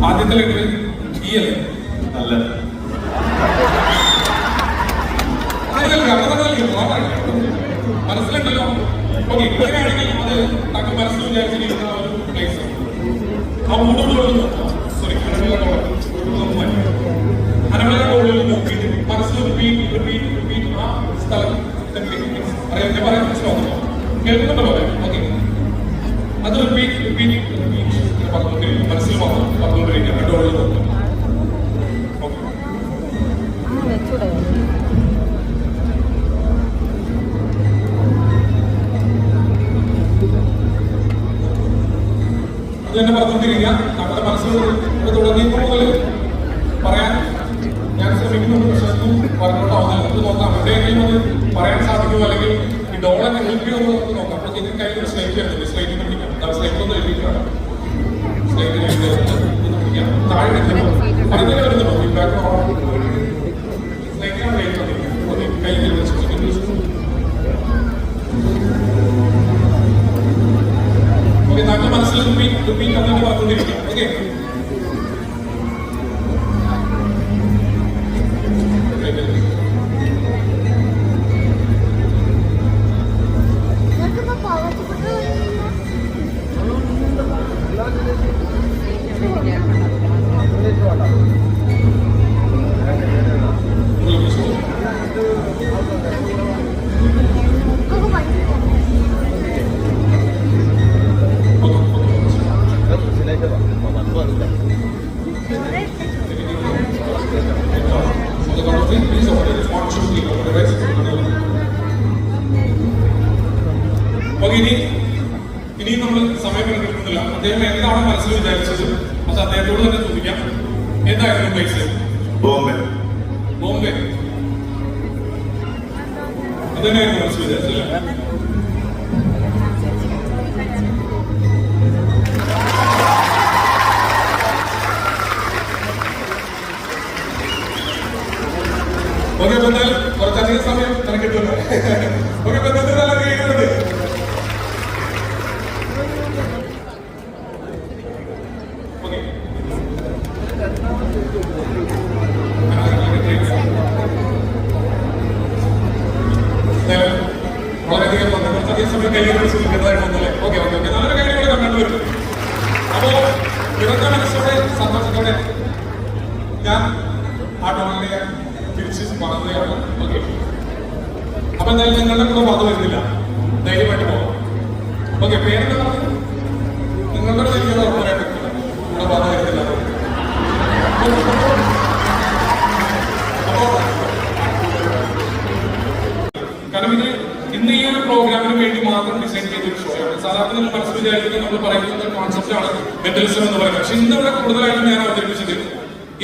ആദ്യത്തെ letter E അല്ലേ? നല്ല മനസ്സിലുണ്ടല്ലോ. ഓക്കെ, ഇങ്ങനെയാണെങ്കിൽ അത് താങ്കൾ മനസ്സിൽ വിചാരിച്ചിരിക്കുന്ന ഒരു പ്ലേസ് ആ മൂടോടുകൊള്ളുന്നു. സോറി, അനവലയോടുള്ളിൽ നോക്കിയിട്ട് മനസ്സിൽ റിപ്പീറ്റ് ആ സ്ഥലം അറിയാം. ഞാൻ പറയാൻ മനസ്സിലാവുന്നു, കേൾക്കുന്നുണ്ടോ പറയാം? ഓക്കെ, അത് റിപ്പീറ്റ് പറഞ്ഞുകൊണ്ടിരിക്കും, മനസ്സിൽ പറഞ്ഞുകൊണ്ടിരിക്കുക. രണ്ടോടുകൾ നോക്കുക. അത് തന്നെ പറഞ്ഞുകൊണ്ടിരിക്കുക. നമ്മുടെ മനസ്സിൽ തുടങ്ങിയപ്പോൾ മുതൽ പറയാൻ ഞാൻ ശ്രമിക്കുന്നുണ്ട്. പക്ഷെ ഒന്നും വർക്കൗട്ട് ആവുന്നില്ല. നമുക്ക് നോക്കാം, എവിടെയെങ്കിലും അത് പറയാൻ സാധിക്കുമോ, അല്ലെങ്കിൽ ഈ ഡോളൊക്കെ ഹെൽപ്പ് ചെയ്യുമോ നമുക്ക് നോക്കാം. അപ്പോൾ ഇതിന് കയ്യിൽ ഒരു സ്ലൈറ്റ് വരുന്നുണ്ട്. സ്ലൈറ്റിന് പിടിക്കാം. സ്ലൈറ്റ് ഒന്ന് എഴുതിയിട്ട് വേണം. സ്ലൈറ്റിന് പിടിക്കാം. താഴെ അതിനെ വരുന്നുണ്ടോ ഫീഡ്ബാക്ക്? സ്ലൈറ്റിനാണ് എഴുതുന്നത്. ഓക്കെ, കയ്യിൽ വെച്ച് ഓക്കെ, താങ്കൾ മനസ്സിൽ റിപ്പീറ്റ് അങ്ങനെ പറഞ്ഞുകൊണ്ടിരിക്കാം. ഓക്കെ, ഇനി നമ്മൾ സമയം എടുക്കുന്നില്ല. അദ്ദേഹം എന്താണ് മനസ്സിൽ വിചാരിച്ചത് അത് അദ്ദേഹത്തോട് തന്നെ ചോദിക്കാം. എന്തായിരുന്നു പ്ലേസ്? ബോംബെ. ബോംബെ അത് തന്നെയായിരുന്നു മനസ്സിൽ വിചാരിച്ചല്ലേ? ഓക്കെ, എന്തായാലും കുറച്ചധികം സമയം നിനക്കിട്ടുണ്ട്. ഓക്കെ, ബന്ധത്തിൽ നല്ല കേൾക്കുന്നുണ്ട്. വളരെയധികം കുറച്ചധികം സമയം കയ്യിൽ പിടിച്ച് നിൽക്കുന്നതായിട്ടൊന്നുമല്ലേ? ഓക്കെ ഓക്കെ ഓക്കെ, നല്ലൊരു കാര്യം കൂടെ കണ്ടുവരുന്നു. അപ്പോ നിറഞ്ഞ മനസ്സോടെ സന്തോഷത്തോടെ ഞാൻ ആ ടോണിനെ തിരിച്ച് മറന്നുകയാണ്. ഓക്കെ, അപ്പൊ എന്തായാലും നിങ്ങളുടെ കൂടെ വന്നു വരുന്നില്ല, ധൈര്യമായിട്ട് പോകാം. ഓക്കെ, പേരെന്താ പറഞ്ഞത്? നിങ്ങളുടെ എനിക്ക് ഉറപ്പായിട്ട് കൂടെ വന്നു വരുന്നില്ല. കാരണം ഇത് ഇന്ന് ഈ ഒരു പ്രോഗ്രാമിന് വേണ്ടി മാത്രം ഡിസൈൻ ചെയ്തൊരു ഷോയാണ്. സാധാരണ നിങ്ങൾ മനസ്സിൽ വിചാരിക്കുന്നത് നമ്മൾ പറയുന്ന കോൺസെപ്റ്റ് ആണ് മെന്റലിസം എന്ന് പറയുന്നത്. പക്ഷെ ഇന്നിവിടെ കൂടുതലായിട്ടും ഞാൻ അവതരിപ്പിച്ചത്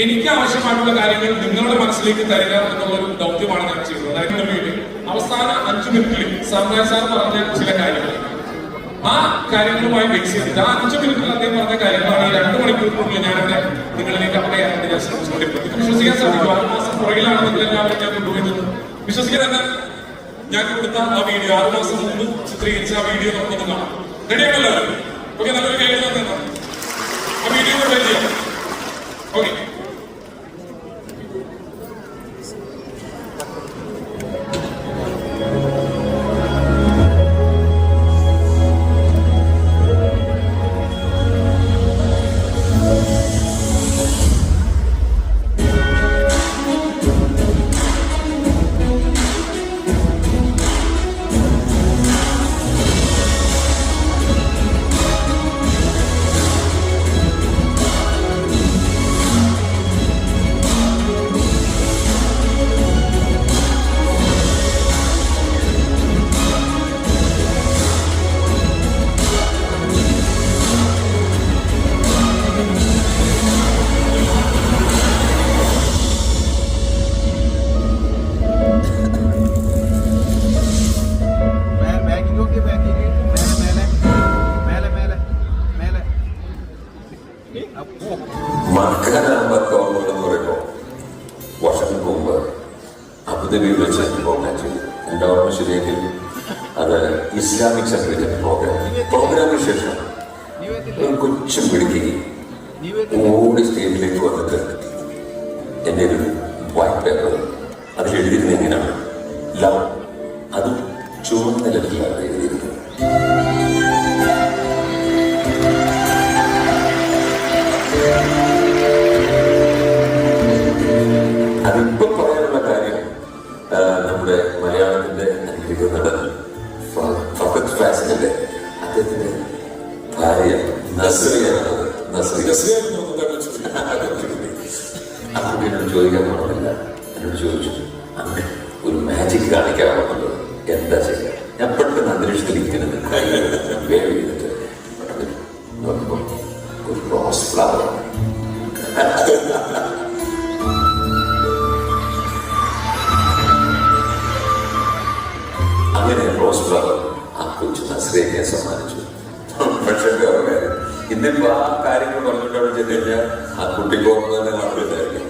എനിക്ക് ആവശ്യമായിട്ടുള്ള കാര്യങ്ങൾ നിങ്ങളുടെ മനസ്സിലേക്ക് തരിക എന്നുള്ളൊരു ദൗത്യമാണ് ഞാൻ ചെയ്തത്. അതായത് വേണ്ടി അവസാന 5 മിനിറ്റിൽ സർനായ സാർ പറഞ്ഞ ചില കാര്യങ്ങൾ, ആ കാര്യങ്ങളുമായി ബേസ് ചെയ്തിട്ട് ആ 5 മിനിറ്റിൽ അദ്ദേഹം പറഞ്ഞ കാര്യങ്ങളാണ് ഈ 2 മണിക്കൂറിനുള്ളിൽ ഞാനിവിടെ നിങ്ങളിലേക്ക് അപ്ലൈ ചെയ്യാൻ ഞാൻ ശ്രമിച്ചുകൊണ്ടിരിക്കുന്നത്. വിശ്വസിക്കാൻ സാധിക്കും, 6 മാസം പുറകിലാണ് നിങ്ങളെല്ലാവരും ഞാൻ കൊണ്ടുപോയത്. വിശ്വസിക്കാൻ തന്നെ ഞാൻ കൊടുത്ത ആ വീഡിയോ 6 മാസം മുമ്പ് ചിത്രീകരിച്ച ആ വീഡിയോ നമുക്കൊന്ന് കാണാം. റെഡിയാണല്ലോ? ഓക്കെ, നല്ലൊരു കാര്യം തന്നെ ആ വീഡിയോ കൂടെ ചെയ്യാം. ഓക്കെ, മറക്കാനാകുമ്പോൾ ഓർമ്മകളെന്ന് പറയുമ്പോൾ വർഷങ്ങൾക്ക് മുമ്പ് അബുദാബിയിൽ വെച്ച് പ്രോഗ്രാം ചെയ്തു. എൻ്റെ ഓർമ്മ ശരിയെങ്കിൽ അത് ഇസ്ലാമിക് സെക്രട്ടറി പ്രോഗ്രാമിന് ശേഷം ഒരു കൊച്ചും പിടിക്കുകയും ഓടി സ്റ്റേജിലേക്ക് വന്നിട്ട് എൻ്റെ ഒരു വൈറ്റ് പേപ്പർ അതിൽ എഴുതിയിരുന്നത് എങ്ങനെയാണ്, ലവ്, അതും ചുവന്ന ലെറ്ററിലാണ് എഴുതിയിരുന്നത്. അതിപ്പോ പറയാനുള്ള കാര്യം, നമ്മുടെ മലയാളത്തിന്റെ അനുകരിക്കുന്ന നടൻ ഫഹദ് ഫാസിലിന്റെ അദ്ദേഹത്തിന്റെ ഭാര്യ നസ്രിയാണ്. അമ്മ എന്നോട് ചോദിക്കാൻ പാടില്ല, എന്നോട് ചോദിച്ചു അങ്ങനെ ഒരു മാജിക് കാണിക്കാറുള്ളത് എന്താ ചെയ്യുക. ഞാൻ പെട്ടെന്ന് അന്തരീക്ഷത്തിൽ ഇരിക്കുന്നത് വേവ് ചെയ്തിട്ട് നോക്കുമ്പോൾ ഒരു റോസ് ഫ്ലവർ. അങ്ങനെ റോസ് ഫ്ലവർ ആ കൊച്ചു നസ്രിയെ സമ്മാനിച്ചു. പക്ഷേ ഇന്നിപ്പോ ആ കാര്യങ്ങൾ പറഞ്ഞിട്ടവിടെ ചെന്ന് കഴിഞ്ഞാൽ ആ കുട്ടിക്ക് ഓർമ്മ തന്നെ കാണുന്നില്ലായിരിക്കും.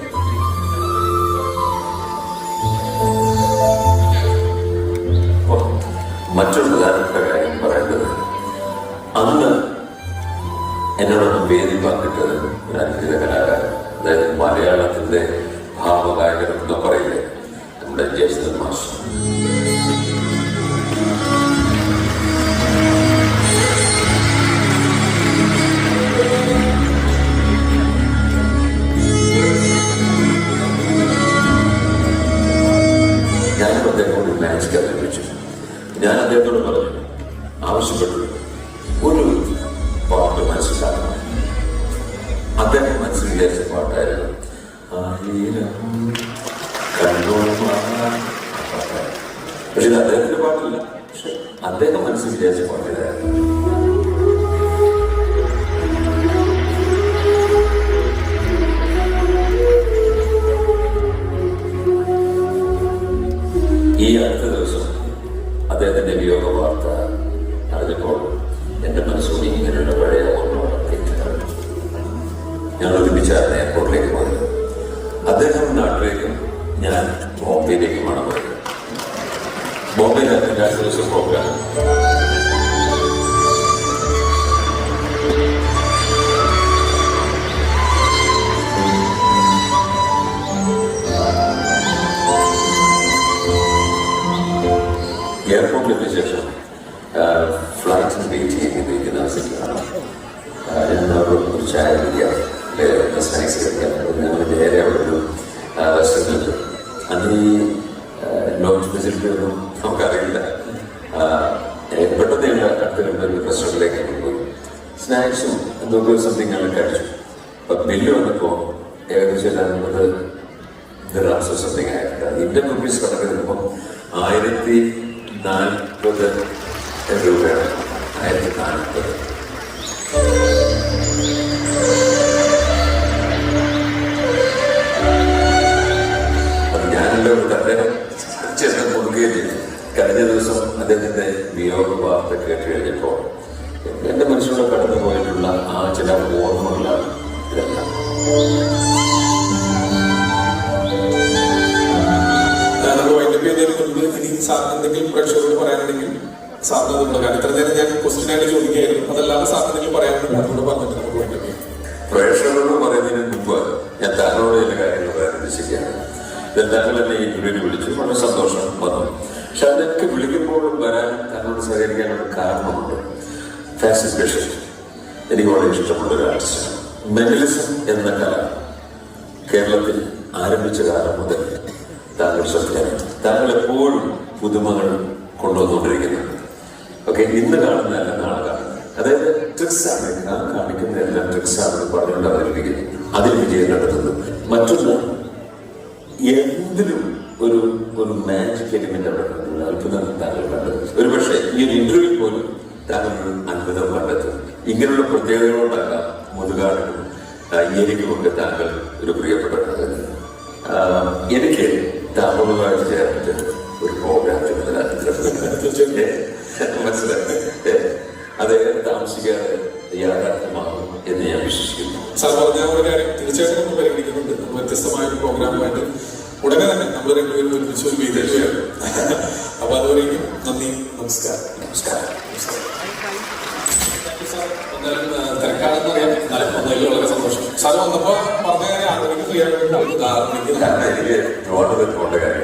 മറ്റൊരു പ്രധാനപ്പെട്ട കാര്യം പറയുന്നത്, അന്ന് എന്നോടൊന്നും വേദി പങ്കിട്ടത് ഒരു അനുഗ്രഹ കലാകാരൻ, അതായത് മലയാളത്തിന്റെ ഭാവഗായകൻ എന്ന് പറയില്ലേ, നമ്മുടെ ജയചന്ദ്രൻ മാസ്റ്റർ. ഞാനും അദ്ദേഹത്തോട് മാജിക് അവതരിപ്പിച്ചു. ഞാൻ അദ്ദേഹത്തോട് പറഞ്ഞു, ആവശ്യപ്പെട്ടു ഒരു പാട്ട് മനസ്സിലാക്കണം. അദ്ദേഹം മനസ്സിൽ വിചാരിച്ച പാട്ടായിരുന്നു ആയിരം കണ്ണോളം. പക്ഷെ ഇത് അദ്ദേഹത്തിന്റെ പാട്ടില്ല, പക്ഷെ അദ്ദേഹം മനസ്സിൽ വിചാരിച്ച പാട്ടിലായിരുന്നു. ഈ അടുത്ത ദിവസം അദ്ദേഹത്തിന്റെ വിയോഗ വാർത്ത അറിഞ്ഞപ്പോൾ എന്റെ മനസ്സോട് ഇങ്ങനെയുള്ള പഴയ ഓർമ്മകളാണ്. ഞങ്ങൾ ഒരുമിച്ചാണ് എയർപോർട്ടിലേക്ക് പോയത്. അദ്ദേഹം നാട്ടിലേക്കും ഞാൻ ബോംബെയിലേക്കുമാണ് പോയത്. ബോംബെയിലായിരുന്നു 2 ദിവസം പ്രോഗ്രാം. എയർപോർട്ടിലെത്തിയ ശേഷം ഫ്ലൈറ്റിന് വെയിറ്റ് ചെയ്തിരിക്കുന്ന അവസരത്തിലാണ് ഞാൻ ഒരു ചായ കുടിക്കാം, സ്നാക്സ് കഴിക്കാം. ഞങ്ങൾ നേരെ അവിടെ ഒരു റെസ്റ്റോറൻറ്റ്. അന്ന് ഈ ലോഞ്ച് ഫെസിലിറ്റി ഒന്നും നമുക്കറിയില്ല. പെട്ടെന്ന് ഞങ്ങൾ അടുത്തുള്ള ഒരു റെസ്റ്റോറൻറ്റിലേക്ക് പോയി സ്നാക്സും എന്തൊക്കെ സംതിങ് ഞങ്ങൾ കഴിച്ചു. അപ്പം ബില്ല് വന്നപ്പോൾ ഏകദേശം 50 ദിർഹംസ് സംതിങ് ആയിട്ടുണ്ട്. ഇന്ത്യൻ റുപ്പീസ് കണക്ക് വരുമ്പോൾ 1040 രൂപയാണ്. 1040. അത് ഞാനെല്ലാം അദ്ദേഹം ചെന്ന് കൊടുക്കുകയും ചെയ്തു. കഴിഞ്ഞ ദിവസം അദ്ദേഹത്തിന്റെ വിയോഗ വാർത്ത കേട്ട് കഴിഞ്ഞപ്പോൾ എന്റെ മനസ്സിലൂടെ കടന്നു പോയിട്ടുള്ള ആ ചില ഓർമ്മകളാണ് ഇതെല്ലാം. ഇനി സാറിന് എന്തെങ്കിലും പ്രേക്ഷകരോട് പറയാനുണ്ടെങ്കിൽ സാറിന് അതുകൊണ്ട് കാരണം ഇത്ര നേരം ഞാൻ ക്വസ്റ്റ്യൻ ആയിട്ട് ചോദിക്കുകയായിരുന്നു. അതല്ലാതെ സാറിന് എന്തെങ്കിലും പറയാനുണ്ടെങ്കിൽ അതുകൊണ്ട് പറഞ്ഞിട്ട് നമുക്ക് വേണ്ടി പ്രേക്ഷകരോട് പറയുന്നതിന് മുമ്പ് ഞാൻ താങ്കളോട് ചില കാര്യങ്ങൾ പറയാൻ ഉദ്ദേശിക്കുകയാണ്. താങ്കൾ എന്നെ ഇന്റർവ്യൂവിന് വിളിച്ചു, വളരെ സന്തോഷം വന്നു. പക്ഷെ അതൊക്കെ വിളിക്കുമ്പോഴും വരാൻ താങ്കളോട് സഹകരിക്കാനുള്ള കാരണമുണ്ട്. ഫാഷൻ ബഷീർ എനിക്ക് വളരെ ഇഷ്ടമുള്ള ഒരു ആർട്ടിസ്റ്റാണ്. മെന്റലിസം എന്ന കല കേരളത്തിൽ ആരംഭിച്ച കാലം മുതൽ താങ്കൾ ശ്രദ്ധിക്കാറുണ്ട്. താങ്കൾ എപ്പോഴും പുതുമകൾ കൊണ്ടുവന്നുകൊണ്ടിരിക്കുന്നുണ്ട്. ഓക്കെ, ഇന്ന് കാണുന്നതല്ല നാളെ കാണുന്നത്. അതായത് ട്രിക്സാണ്, കാണിക്കുന്ന എല്ലാം ട്രിക്സാണ് പറഞ്ഞുകൊണ്ട് അവതരിപ്പിക്കുന്നു, അതിൽ വിജയം നടത്തുന്നു. മറ്റൊന്ന്, എന്തിലും ഒരു ഒരു മാജിക് എലിമെന്റ് അവിടെ കണ്ടു, അത്ഭുതം താങ്കൾ കണ്ടത്. ഒരു പക്ഷേ ഈ ഒരു ഇന്റർവ്യൂ പോലും താങ്കൾ അത്ഭുതം കണ്ടെത്തും. ഇങ്ങനെയുള്ള പ്രത്യേകതകളോടാകാം മുതുകാടിനും എനിക്കുമൊക്കെ താങ്കൾ ഒരു പ്രിയപ്പെട്ടത്. എനിക്ക് താങ്കളുമായിട്ട് ചേർന്നിട്ട് ഒരു പ്രോഗ്രാം മനസ്സിലാക്കി അത് താമസിക്കാതെ യാഥാർത്ഥ്യമാകും എന്ന് ഞാൻ വിശ്വസിക്കുന്നു. സാർ പറഞ്ഞ ഒരു കാര്യം തീർച്ചയായിട്ടും നമ്മൾ പരിഗണിക്കുന്നുണ്ട്. വ്യത്യസ്തമായ ഒരു പ്രോഗ്രാമുമായിട്ട് ഉടനെ തന്നെ നമ്മൾ രണ്ടുപേരും ഒരുമിച്ച് ഒരു വേദിയിൽ വരും. അപ്പൊ അതുവരെയും നന്ദി, നമസ്കാരം. നമസ്കാരം. എന്തായാലും തിരക്കാണെന്നറിയാം. എന്നാലും വന്നതിൽ വളരെ സന്തോഷം. സാറ് വന്നപ്പോ പറഞ്ഞ കാര്യം ആളുകൾക്ക് ഫ്രീ ആയിട്ട് കാരണം എനിക്ക് ട്രിവാൻഡ്രത്തിൽ പോകേണ്ട കാര്യം